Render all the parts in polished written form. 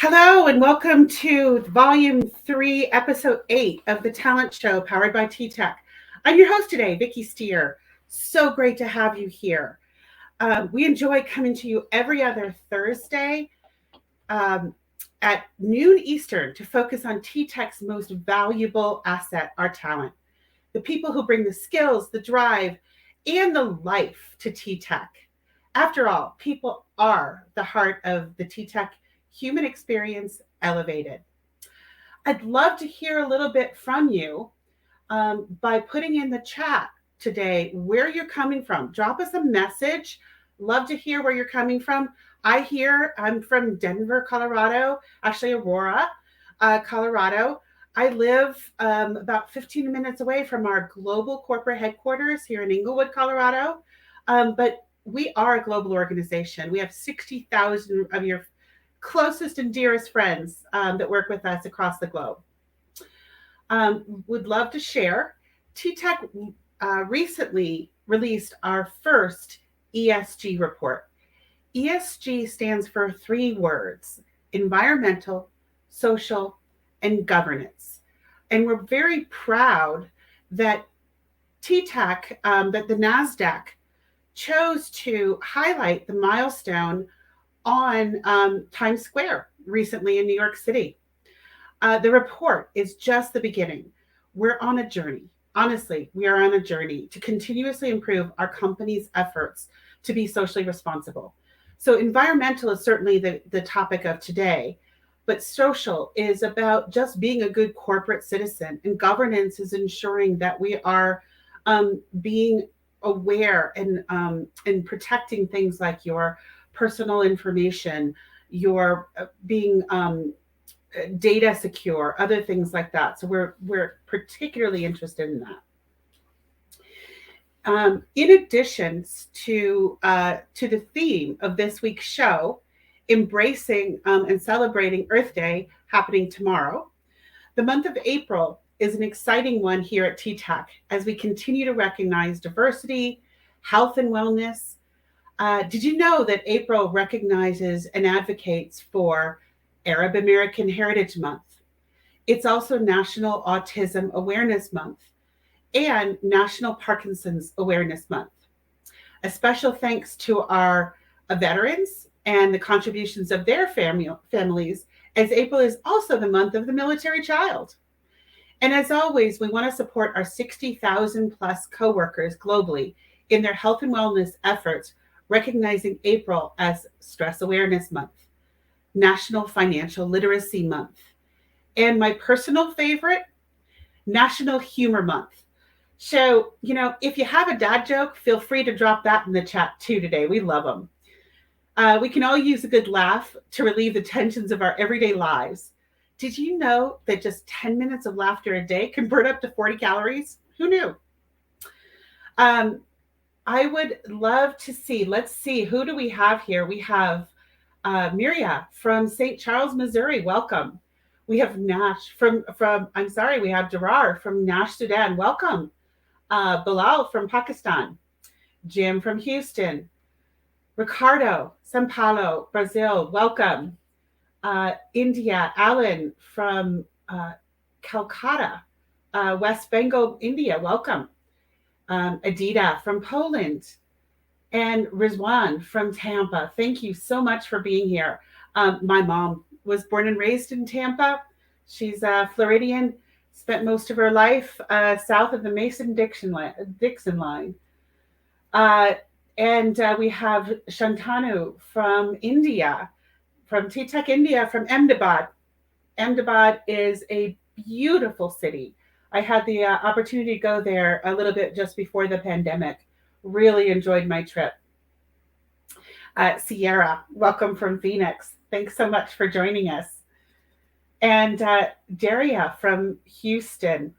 Hello and welcome to Volume 3, Episode 8 of the Talent Show powered by TTEC. I'm your host today, Vicki Steer. So great to have you here. We enjoy coming to you every other Thursday um, at noon Eastern to focus on TTEC's most valuable asset, our talent. The people who bring the skills, the drive, and the life to TTEC. After all, people are the heart of the TTEC human experience elevated. I'd love to hear a little bit from you by putting in the chat today where you're coming from. Drop us a message. Love to hear where you're coming from. I'm from Denver, Colorado, actually Aurora, Colorado. I live about 15 minutes away from our global corporate headquarters here in Inglewood, Colorado. But we are a global organization. We have 60,000 of your closest and dearest friends that work with us across the globe. Would love to share. TTEC recently released our first ESG report. ESG stands for three words: environmental, social, and governance. And we're very proud that TTEC, that the NASDAQ chose to highlight the milestone on Times Square recently in New York City. The report is just the beginning. We're on a journey. Honestly, we are on a journey to continuously improve our company's efforts to be socially responsible. So environmental is certainly the topic of today, but social is about just being a good corporate citizen, and governance is ensuring that we are being aware and protecting things like your personal information, your being data secure, other things like that. So we're particularly interested in that. In addition to the theme of this week's show, embracing and celebrating Earth Day happening tomorrow, the month of April is an exciting one here at TTEC as we continue to recognize diversity, health and wellness. Did you know that April recognizes and advocates for Arab American Heritage Month? It's also National Autism Awareness Month and National Parkinson's Awareness Month. A special thanks to our veterans and the contributions of their families, as April is also the month of the military child. And as always, we want to support our 60,000 plus coworkers globally in their health and wellness efforts, recognizing April as Stress Awareness Month, National Financial Literacy Month, and my personal favorite, National Humor Month. So, if you have a dad joke, feel free to drop that in the chat too today. We love them. We can all use a good laugh to relieve the tensions of our everyday lives. Did you know that just 10 minutes of laughter a day can burn up to 40 calories? Who knew? I would love to see, let's see, who do we have here? We have Miria from St. Charles, Missouri. Welcome. We have Nash we have Durar from Nash, Sudan. Welcome. Bilal from Pakistan. Jim from Houston. Ricardo, Sao Paulo, Brazil. Welcome. India, Alan from Calcutta, West Bengal, India. Welcome. Adita from Poland, and Rizwan from Tampa. Thank you so much for being here. My mom was born and raised in Tampa. She's a Floridian, spent most of her life south of the Mason-Dixon line. And we have Shantanu from India, from TTEC India, from Ahmedabad. Ahmedabad is a beautiful city. I had the opportunity to go there a little bit just before the pandemic. Really enjoyed my trip. Sierra, welcome from Phoenix. Thanks so much for joining us. And Daria from Houston.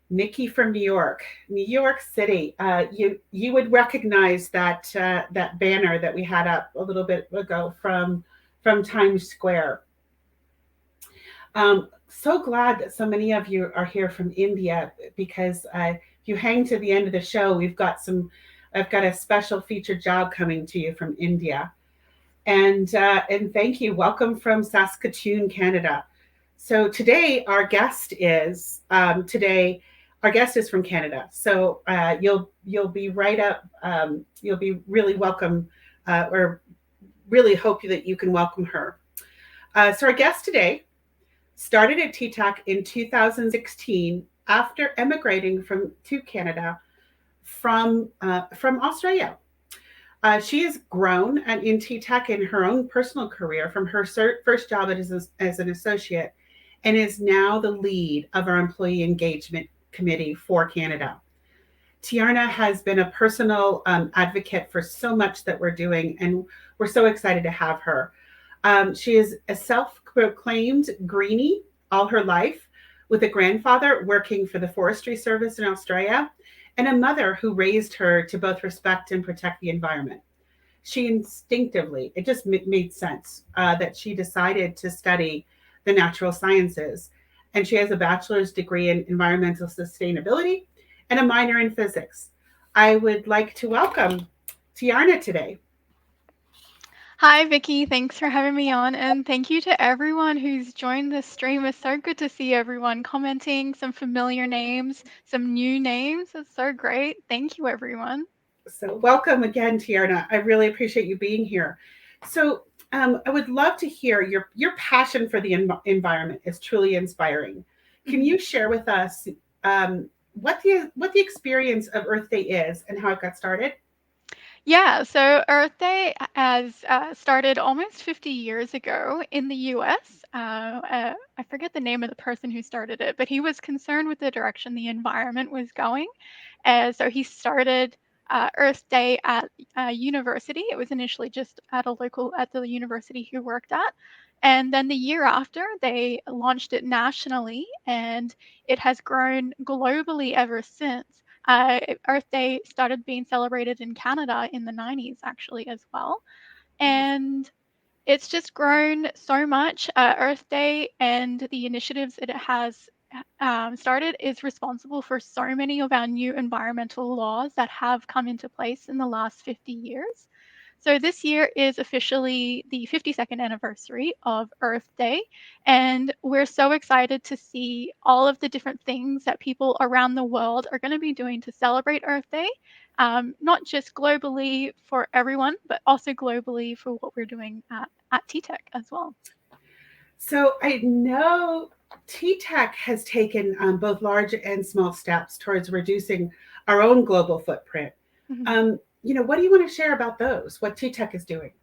Nikki from New York City. You would recognize that banner that we had up a little bit ago from Times Square. So glad that so many of you are here from India, because if you hang to the end of the show, I've got a special featured job coming to you from India. And thank you. Welcome from Saskatoon, Canada. So today our guest is from Canada. So you'll be right up. You'll be really welcome, or really hope that you can welcome her. So our guest today started at TTEC in 2016 after emigrating to Canada from Australia. She has grown in TTEC in her own personal career from her first job as an associate, and is now the lead of our employee engagement committee for Canada. Tiarna has been a personal advocate for so much that we're doing, and we're so excited to have her. She is a self proclaimed greenie all her life, with a grandfather working for the Forestry Service in Australia, and a mother who raised her to both respect and protect the environment. She instinctively, it just made sense that she decided to study the natural sciences. And she has a bachelor's degree in environmental sustainability and a minor in physics. I would like to welcome Tiarna today. Hi, Vicky. Thanks for having me on. And thank you to everyone who's joined the stream. It's so good to see everyone commenting, some familiar names, some new names. It's so great. Thank you, everyone. So, welcome again, Tiarna. I really appreciate you being here. So, I would love to hear your passion for the environment is truly inspiring. Can Mhm. you share with us what the experience of Earth Day is and how it got started? Yeah, so Earth Day has started almost 50 years ago in the US. I forget the name of the person who started it, but he was concerned with the direction the environment was going. So he started Earth Day at a university. It was initially just at the university he worked at. And then the year after, they launched it nationally, and it has grown globally ever since. Earth Day started being celebrated in Canada in the 90s, actually, as well. And it's just grown so much. Earth Day and the initiatives it has started is responsible for so many of our new environmental laws that have come into place in the last 50 years. So this year is officially the 52nd anniversary of Earth Day, and we're so excited to see all of the different things that people around the world are going to be doing to celebrate Earth Day, not just globally for everyone, but also globally for what we're doing at TTEC as well. So I know TTEC has taken both large and small steps towards reducing our own global footprint. Mhm. What do you want to share about those? What TTEC is doing?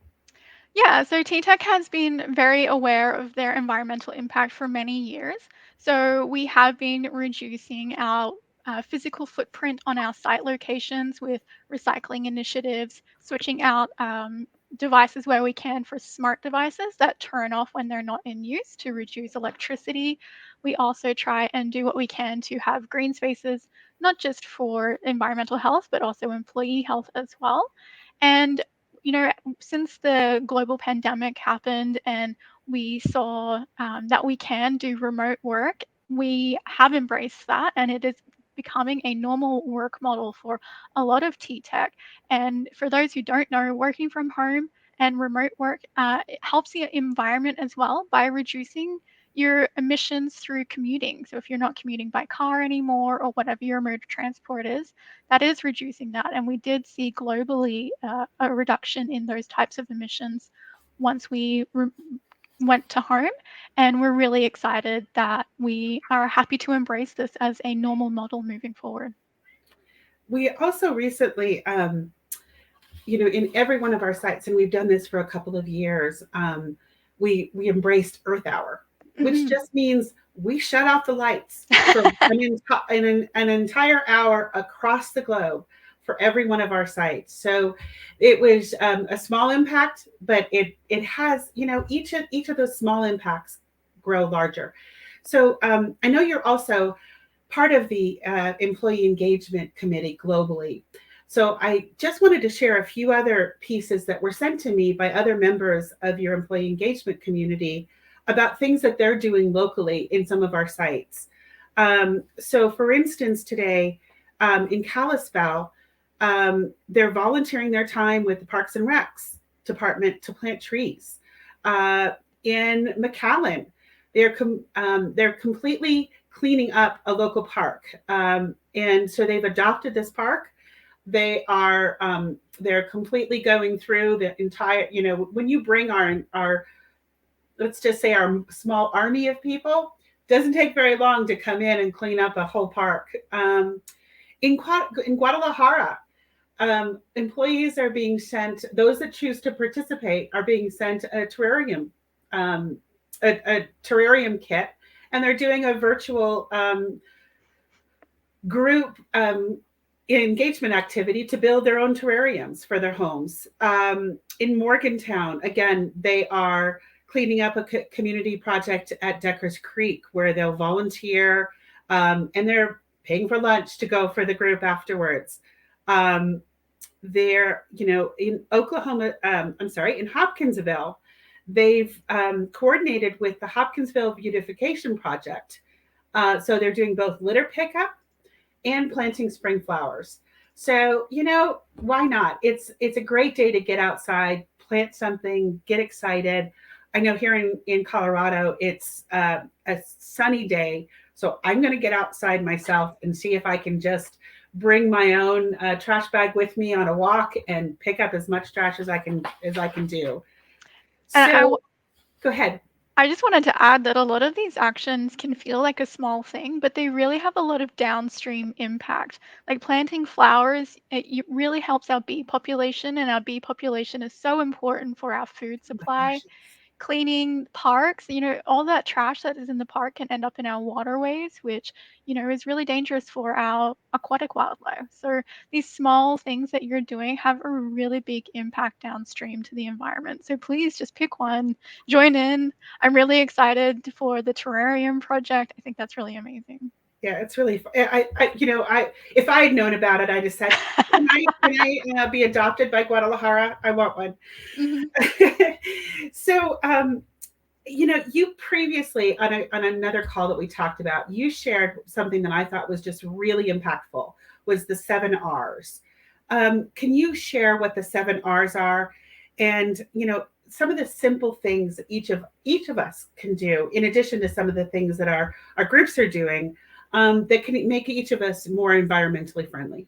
Yeah, so TTEC has been very aware of their environmental impact for many years. So we have been reducing our physical footprint on our site locations with recycling initiatives, switching out devices where we can for smart devices that turn off when they're not in use to reduce electricity. We also try and do what we can to have green spaces, not just for environmental health, but also employee health as well. And you know, since the global pandemic happened and we saw that we can do remote work, we have embraced that, and it is becoming a normal work model for a lot of T-Tech. And for those who don't know, working from home and remote work it helps the environment as well by reducing your emissions through commuting. So if you're not commuting by car anymore or whatever your mode of transport is, that is reducing that. And we did see globally a reduction in those types of emissions once we went to home. And we're really excited that we are happy to embrace this as a normal model moving forward. We also recently, in every one of our sites, and we've done this for a couple of years, we embraced Earth Hour, which Mhm. just means we shut off the lights for an entire hour across the globe for every one of our sites. So it was a small impact, but it has, each of those small impacts grow larger. So I know you're also part of the employee engagement committee globally. So I just wanted to share a few other pieces that were sent to me by other members of your employee engagement community about things that they're doing locally in some of our sites. So, for instance, today in Kalispell, they're volunteering their time with the Parks and Recs department to plant trees. Uh, in McAllen, they're completely cleaning up a local park, and so they've adopted this park. They're completely going through the entire. When you bring our let's just say our small army of people, doesn't take very long to come in and clean up a whole park. In Guadalajara, employees are being sent, those that choose to participate are being sent um, a terrarium kit, and they're doing a virtual group engagement activity to build their own terrariums for their homes. In Morgantown, again, they are cleaning up a community project at Decker's Creek where they'll volunteer, and they're paying for lunch to go for the group afterwards. Um, they're, in Oklahoma, I'm sorry, in Hopkinsville, they've coordinated with the Hopkinsville Beautification Project. So they're doing both litter pickup and planting spring flowers. So, why not? It's a great day to get outside, plant something, get excited. I know here in Colorado, it's a sunny day. So I'm going to get outside myself and see if I can just bring my own trash bag with me on a walk and pick up as much trash as I can do. And So go ahead. I just wanted to add that a lot of these actions can feel like a small thing, but they really have a lot of downstream impact. Like planting flowers, really helps our bee population, and our bee population is so important for our food Oh my supply. gosh, Cleaning parks, all that trash that is in the park can end up in our waterways, which, is really dangerous for our aquatic wildlife. So these small things that you're doing have a really big impact downstream to the environment. So please just pick one, join in. I'm really excited for the terrarium project. I think that's really amazing. yeah, it's really. I if I had known about it, I just said, can I be adopted by Guadalajara? I want one. Hmm. So, you previously on another call that we talked about, you shared something that I thought was just really impactful. Was the 7 R's? Can you share what the 7 R's are, and some of the simple things that each of us can do, in addition to some of the things that our groups are doing, that can make each of us more environmentally friendly?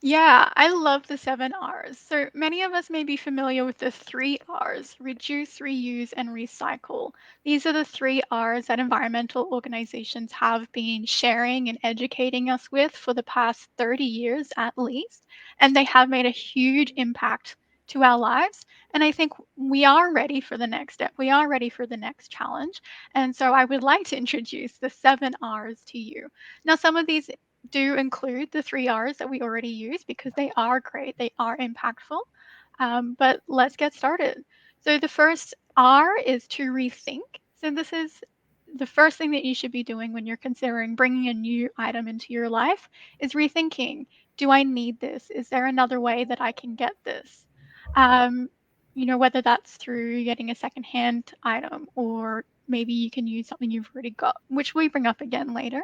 Yeah, I love the 7 R's. So many of us may be familiar with the 3 R's: reduce, reuse, and recycle. These are the 3 R's that environmental organizations have been sharing and educating us with for the past 30 years at least. And they have made a huge impact to our lives. And I think we are ready for the next step. We are ready for the next challenge. And so I would like to introduce the 7 R's to you. Now, some of these do include the 3 R's that we already use because they are great, they are impactful. But let's get started. So the first R is to rethink. So this is the first thing that you should be doing when you're considering bringing a new item into your life is rethinking. Do I need this? Is there another way that I can get this? Um, whether that's through getting a secondhand item, or maybe you can use something you've already got, which we bring up again later.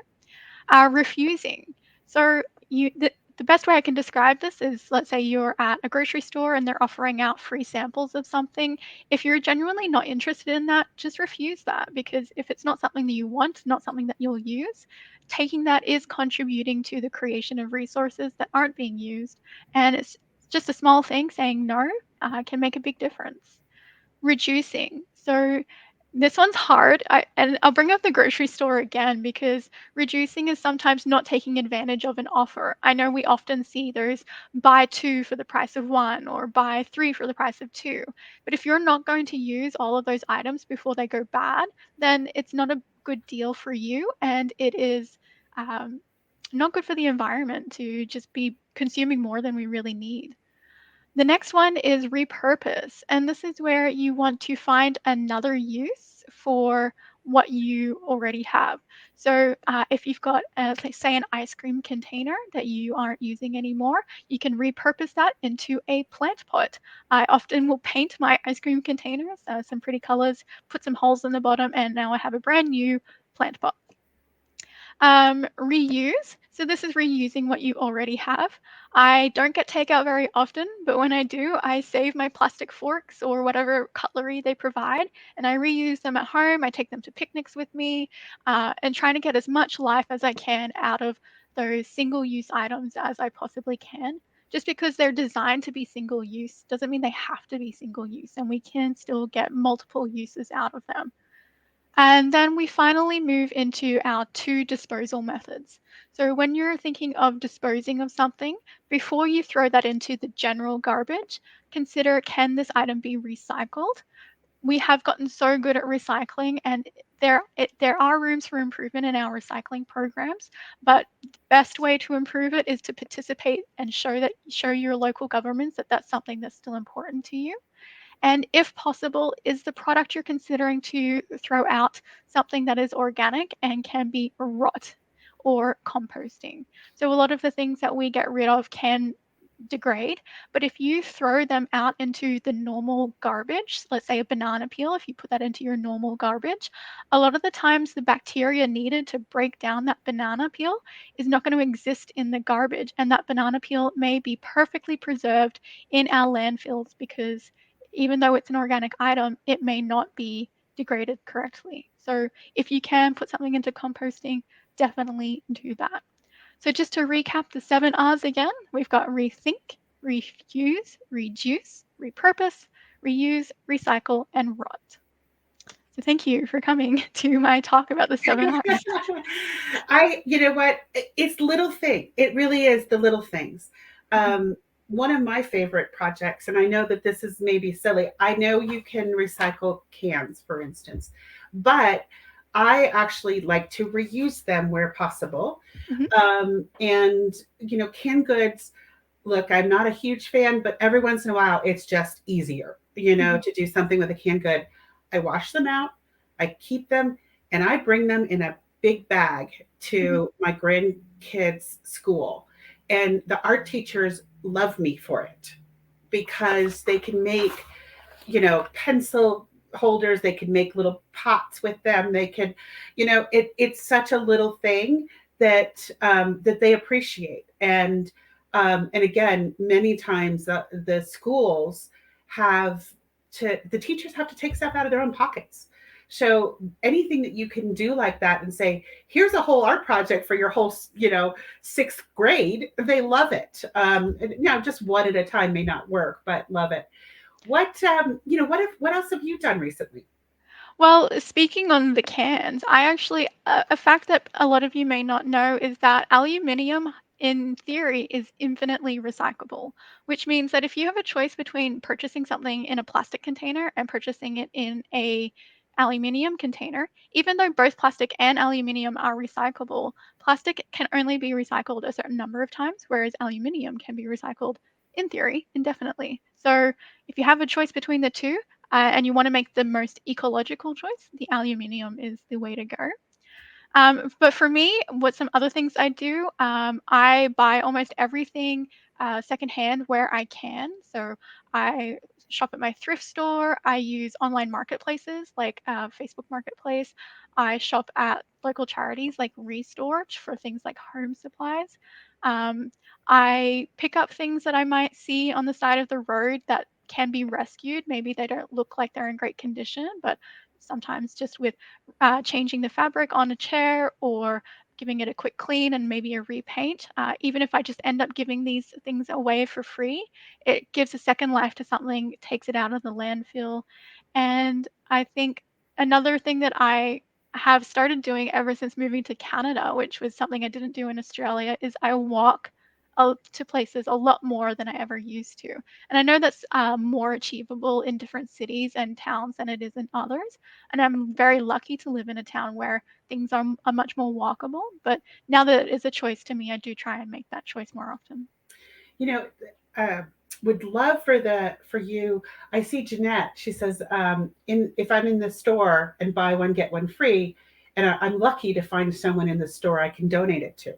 Refusing. So the best way I can describe this is, let's say you're at a grocery store and they're offering out free samples of something. If you're genuinely not interested in that, just refuse that, because if it's not something that you want, not something that you'll use, taking that is contributing to the creation of resources that aren't being used. And it's just a small thing. Saying no can make a big difference. Reducing. So this one's hard. And I'll bring up the grocery store again because reducing is sometimes not taking advantage of an offer. I know we often see those buy two for the price of one or buy three for the price of two. But if you're not going to use all of those items before they go bad, then it's not a good deal for you. And it is um, not good for the environment to just be consuming more than we really need. The next one is repurpose, and this is where you want to find another use for what you already have. So, if you've got, let's say, an ice cream container that you aren't using anymore, you can repurpose that into a plant pot. I often will paint my ice cream containers some pretty colors, put some holes in the bottom, and now I have a brand new plant pot. Reuse. So this is reusing what you already have. I don't get takeout very often, but when I do, I save my plastic forks or whatever cutlery they provide, and I reuse them at home. I take them to picnics with me, and trying to get as much life as I can out of those single-use items as I possibly can. Just because they're designed to be single use doesn't mean they have to be single use, and we can still get multiple uses out of them. And then we finally move into our two disposal methods. So when you're thinking of disposing of something, before you throw that into the general garbage, consider, can this item be recycled? We have gotten so good at recycling, and there are rooms for improvement in our recycling programs, but the best way to improve it is to participate and show your local governments that that's something that's still important to you. And if possible, is the product you're considering to throw out something that is organic and can be rot or composting? So a lot of the things that we get rid of can degrade, but if you throw them out into the normal garbage, let's say a banana peel, if you put that into your normal garbage, a lot of the times the bacteria needed to break down that banana peel is not going to exist in the garbage, and that banana peel may be perfectly preserved in our landfills because even though it's an organic item, it may not be degraded correctly. So if you can put something into composting, definitely do that. So just to recap the 7 R's again, we've got rethink, refuse, reduce, repurpose, reuse, recycle, and rot. So thank you for coming to my talk about the 7 R's. You know what? It's little thing. It really is the little things. Mhm. One of my favorite projects, and I know that this is maybe silly. I know you can recycle cans, for instance, but I actually like to reuse them where possible. Mhm. And canned goods. Look, I'm not a huge fan, but every once in a while, it's just easier, Mhm. to do something with a canned good. I wash them out, I keep them, and I bring them in a big bag Mhm. to my grandkids' school. And the art teachers love me for it because they can make, pencil holders, they can make little pots with them. They can, it's such a little thing that they appreciate. And again, many times the schools have the teachers have to take stuff out of their own pockets. So anything that you can do like that and say, here's a whole art project for your whole, sixth grade, they love it. Just one at a time may not work, but love it. What else have you done recently? Well, speaking on the cans, I actually, a fact that a lot of you may not know is that aluminium, in theory, is infinitely recyclable, which means that if you have a choice between purchasing something in a plastic container and purchasing it in a aluminium container, even though both plastic and aluminium are recyclable, plastic can only be recycled a certain number of times, whereas aluminium can be recycled, in theory, indefinitely. So if you have a choice between the two, and you want to make the most ecological choice, the aluminium is the way to go. But for me, what some other things I do, I buy almost everything secondhand where I can. So I shop at my thrift store. I use online marketplaces like Facebook Marketplace. I shop at local charities like Restore for things like home supplies. Um, I pick up things that I might see on the side of the road that can be rescued. Maybe they don't look like they're in great condition, but sometimes just with changing the fabric on a chair or giving it a quick clean and maybe a repaint. Even if I just end up giving these things away for free, it gives a second life to something, takes it out of the landfill. And I think another thing that I have started doing ever since moving to Canada, which was something I didn't do in Australia, is I walk to places a lot more than I ever used to. And I know that's more achievable in different cities and towns than it is in others. And I'm very lucky to live in a town where things are much more walkable. But now that it is a choice to me, I do try and make that choice more often. You know, uh, would love for you. I see Jeanette. She says, in if I'm in the store and buy one get one free, and I'm lucky to find someone in the store I can donate it to.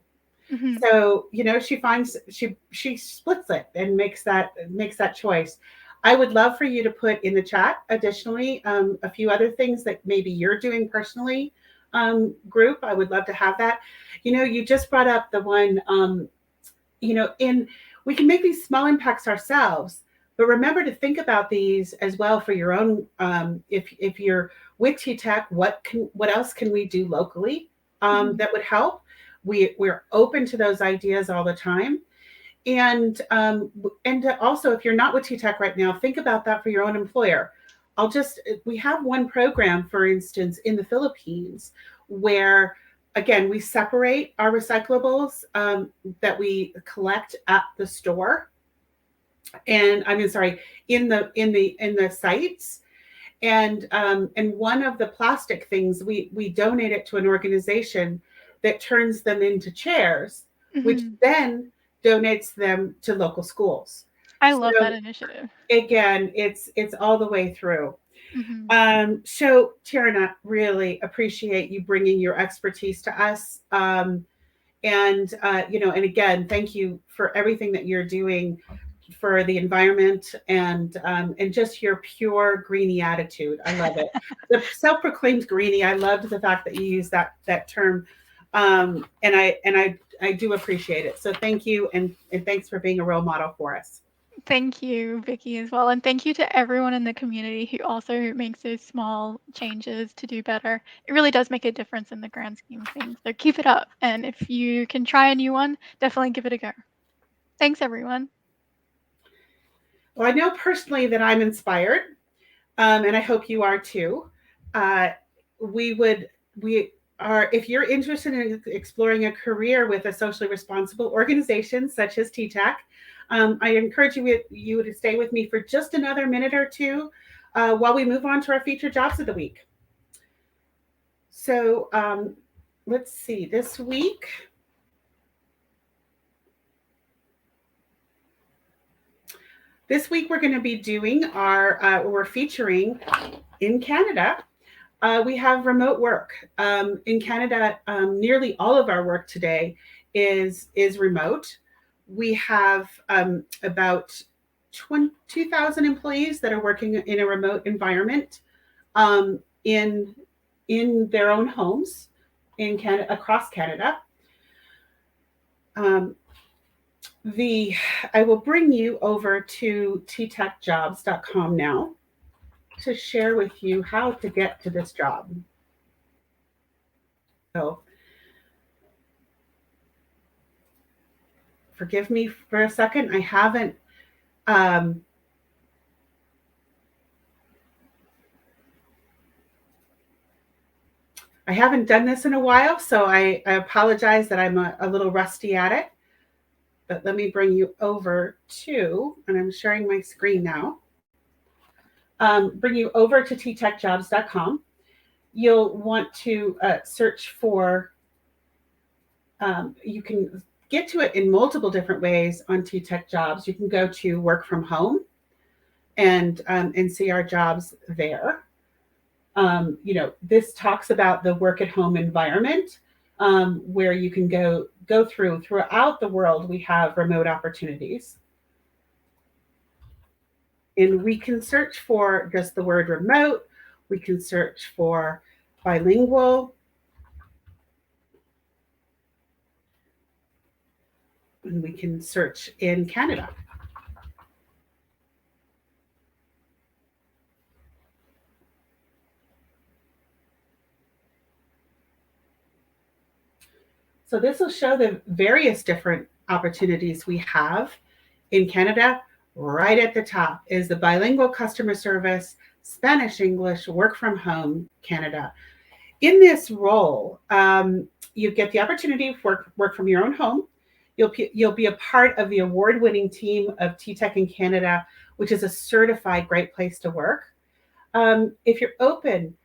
Hmm. So she splits it and makes that choice. I would love for you to put in the chat additionally a few other things that maybe you're doing personally group. I would love to have that. You just brought up the one, in we can make these small impacts ourselves, but remember to think about these as well for your own. If you're with TTEC, what else can we do locally Mhm. that would help? We're open to those ideas all the time. And also, if you're not with TTEC right now, think about that for your own employer. We have one program, for instance, in the Philippines, where again we separate our recyclables that we collect at the store, and I mean, sorry, in the sites, and one of the plastic things we donate it to an organization that turns them into chairs, which Mhm. then donates them to local schools. I love that So initiative. again, it's all the way through. Mhm. So Tiarna, really appreciate you bringing your expertise to us. And again, thank you for everything that you're doing for the environment, and just your pure greenie attitude. I love it. The self-proclaimed greenie. I loved the fact that you used that term, and I do appreciate it. So thank you, and thanks for being a role model for us. Thank you, Vicky, as well. And thank you to everyone in the community who also makes those small changes to do better. It really does make a difference in the grand scheme of things. So keep it up. And if you can try a new one, definitely give it a go. Thanks, everyone. Well, I know personally that I'm inspired, and I hope you are too. Uh, we are, if you're interested in exploring a career with a socially responsible organization such as TTAC, I encourage you to stay with me for just another minute or two while we move on to our featured jobs of the week. So let's see, this week we're going to be doing we're featuring in Canada. We have remote work in Canada. Nearly all of our work today is remote. We have about 2,000 employees that are working in a remote environment, in their own homes in Canada, across Canada. Um, the I will bring you over to ttechjobs.com now to share with you how to get to this job. So forgive me for a second. Um, I haven't done this in a while, so I apologize that I'm a little rusty at it. But let me bring you over to, and I'm sharing my screen now. Bring you over to ttechjobs.com. You'll want to search for. You can get to it in multiple different ways on TTEC Jobs. You can go to work from home and see our jobs there. This talks about the work at home environment, where you can go throughout the world. We have remote opportunities, and we can search for just the word remote. We can search for bilingual, and we can search in Canada. So this will show the various different opportunities we have in Canada. Right at the top is the bilingual customer service, Spanish, English, work from home, Canada. In this role, you get the opportunity to work from your own home. You'll be a part of the award-winning team of TTEC in Canada, which is a certified great place to work. If you're open,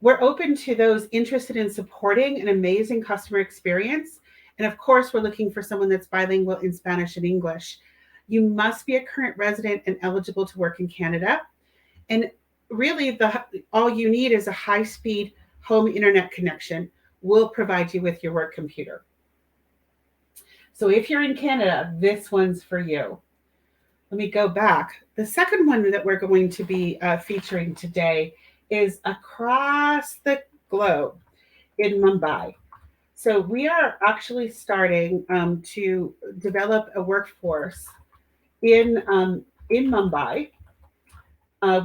we're open to those interested in supporting an amazing customer experience. And of course, we're looking for someone that's bilingual in Spanish and English. You must be a current resident and eligible to work in Canada. And really, all you need is a high-speed home internet connection. We'll provide you with your work computer. So if you're in Canada, this one's for you. Let me go back. The second one that we're going to be featuring today is across the globe. in Mumbai. So we are actually starting to develop a workforce in Mumbai.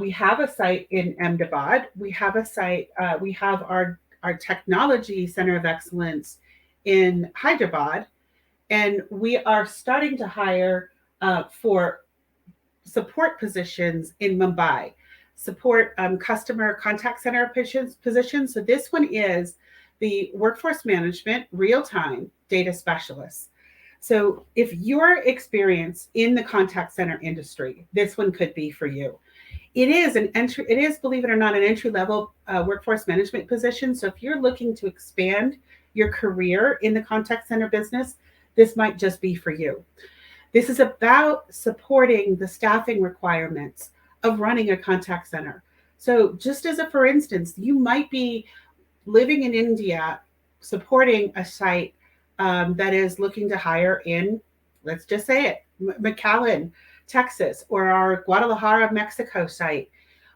We have a site in Ahmedabad. We have a site. We have our technology center of excellence in Hyderabad, and we are starting to hire for support positions in Mumbai, support customer contact center positions. So this one is the workforce management real time data specialist. So if your experience in the contact center industry, this one could be for you. It is an entry. It is, believe it or not, an entry level workforce management position. So if you're looking to expand your career in the contact center business, this might just be for you. This is about supporting the staffing requirements of running a contact center. So, just as a for instance, you might be living in India supporting a site that is looking to hire in, let's just say it, McAllen, Texas, or our Guadalajara, Mexico site,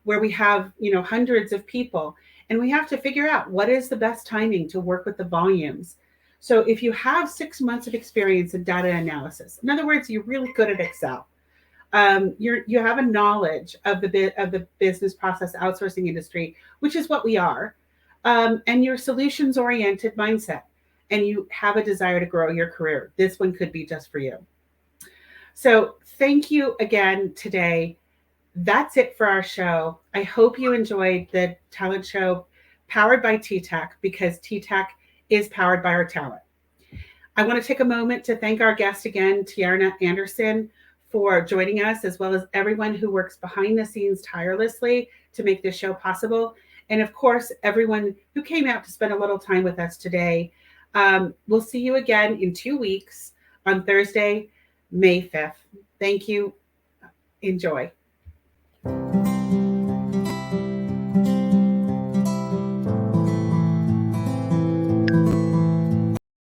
where we have hundreds of people, and we have to figure out what is the best timing to work with the volumes. So if you have 6 months of experience in data analysis, in other words, you're really good at Excel, you have a knowledge of the business process outsourcing industry, which is what we are, and your solutions oriented mindset, and you have a desire to grow your career. This one could be just for you. So thank you again today. That's it for our show. I hope you enjoyed the talent show powered by TTEC, because TTEC is powered by our talent. I want to take a moment to thank our guest again, Tiarna Anderson, for joining us, as well as everyone who works behind the scenes tirelessly to make this show possible. And of course, everyone who came out to spend a little time with us today. We'll see you again in 2 weeks on Thursday, May 5th. Thank you. Enjoy.